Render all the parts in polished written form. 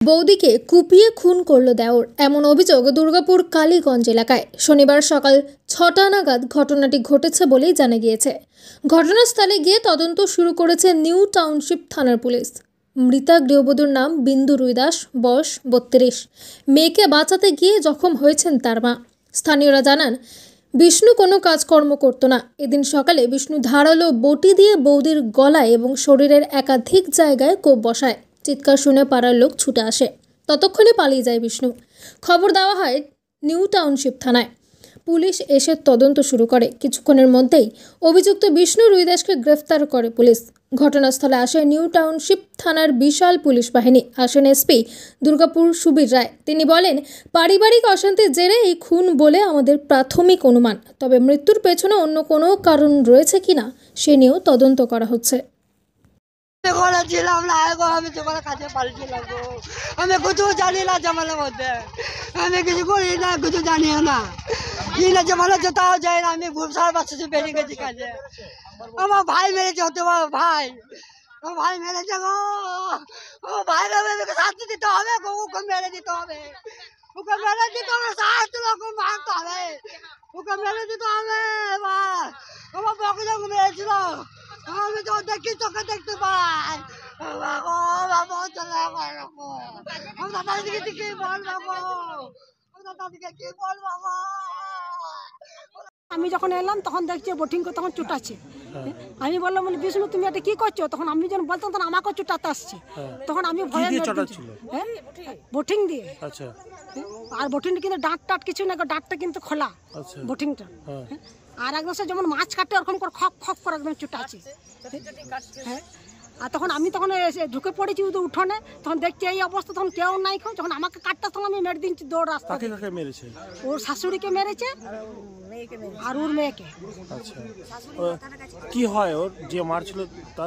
বৌদিকে কুপিয়ে খুন করল দেওর, এমন অভিযোগ দুর্গাপুর কালীগঞ্জ এলাকায় শনিবার সকাল ৬টা নাগাদ ঘটনাটি ঘটেছে বলেই জানা গিয়েছে। ঘটনাস্থলে গিয়ে তদন্ত শুরু করেছে নিউ টাউনশিপ থানার পুলিশ। মৃতা গৃহবধূর নাম বিন্দু রুইদাস, বয়স ৩২। মেয়েকে বাঁচাতে গিয়ে জখম হয়েছেন তার মা। স্থানীয়রা জানান, বিষ্ণু কোনো কাজকর্ম করত না। এদিন সকালে বিষ্ণু ধারালো বটি দিয়ে বৌদির গলায় এবং শরীরের একাধিক জায়গায় কোপ বসায়। চিৎকার শুনে পাড়ার লোক ছুটে আসে। ততক্ষণে পালিয়ে যায় বিষ্ণু। খবর দেওয়া হয় নিউ টাউনশিপ থানায়। পুলিশ এসে তদন্ত শুরু করে। কিছুক্ষণের মধ্যেই অভিযুক্ত বিষ্ণু রুইদাসকে গ্রেফতার করে পুলিশ। ঘটনাস্থলে আসে নিউ টাউনশিপ থানার বিশাল পুলিশ বাহিনী। আসেন এসপি দুর্গাপুর সুবীর রায়। তিনি বলেন, পারিবারিক অশান্তির জেরে এই খুন বলে আমাদের প্রাথমিক অনুমান। তবে মৃত্যুর পেছনে অন্য কোনো কারণ রয়েছে কিনা সে নিয়েও তদন্ত করা হচ্ছে। আমি কিছু জানি না জামালের মধ্যে, আমি কিছু করি না, কিছু জানিও না। কি না জামালে যেটাও যায় না, আমি ভুবসার বাচ্চা বেরিয়ে গেছি কাজে। আমার ভাই মেরেছে, হতে পারে ভাই, ও ভাই মেরেছে গো, ও ভাই মেরে শাস্তি দিতে হবে, ওকে মেরে দিতে হবে, ওকে মেরে দিতে হবে, শাস্তি ওকে মারতে হবে, ওকে মেরে দিতে হবে। এবার আমার বকে যখন মেরেছিল আমি তো দেখি, চোখে দেখতে পাই। আমি যখন এলাম তখন দেখছি বোটিং করে তখন চুটাচ্ছে। আমি বললাম, বিষ্ণু তুমি এটা কি করছো? তখন আমি যখন বলতাম তখন আমাকে চুটাতে আসছে। তখন আমি ভয়ে বোটিং দিয়ে, আর বোটিং কিন্তু ডাঁট টাট কিছু না, ডাঁটটা কিন্তু খোলা বোটিংটা। আর একদম সে যেমন মাছ কাটে ওরকম করে খপ খপ করে একদম চুটাচ্ছে। হ্যাঁ, আর তখন আমি ঢুকে পড়েছি উঠোনে, তখন দেখছি এই অবস্থা, তখন কেউ নাই। যখন আমাকে কাটতে তখন আমি মেরে দিচ্ছি দৌড় রাস্তা। ওর শাশুড়িকে মেরেছে আর ওর মেয়েকে। কি হয় ওর যে মারছিল?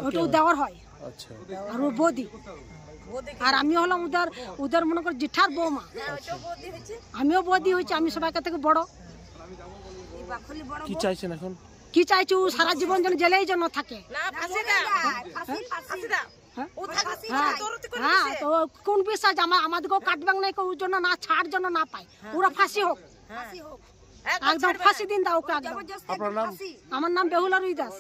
ওটা দেওয়ার হয়। আর ওর বৌদি, আর আমি হলাম উদার মনে কর জেঠার বৌমা। আমিও বৌদি হয়েছি, আমি সবাইকে থেকে বড়। কি চাইছেন এখন? কি চাইছি? সারা জীবন যেন জেলেই যেন থাকে। তো কোন বিশ্বাস আমাদেরকেও কাটবাং নাই, ওর জন্য না ছাড় জন্য না পায়, ওরা ফাঁসি হোক, একদম ফাঁসি দিন দাও ওকে। আপনার নাম? আমার নাম বেহুলা রুইদাস।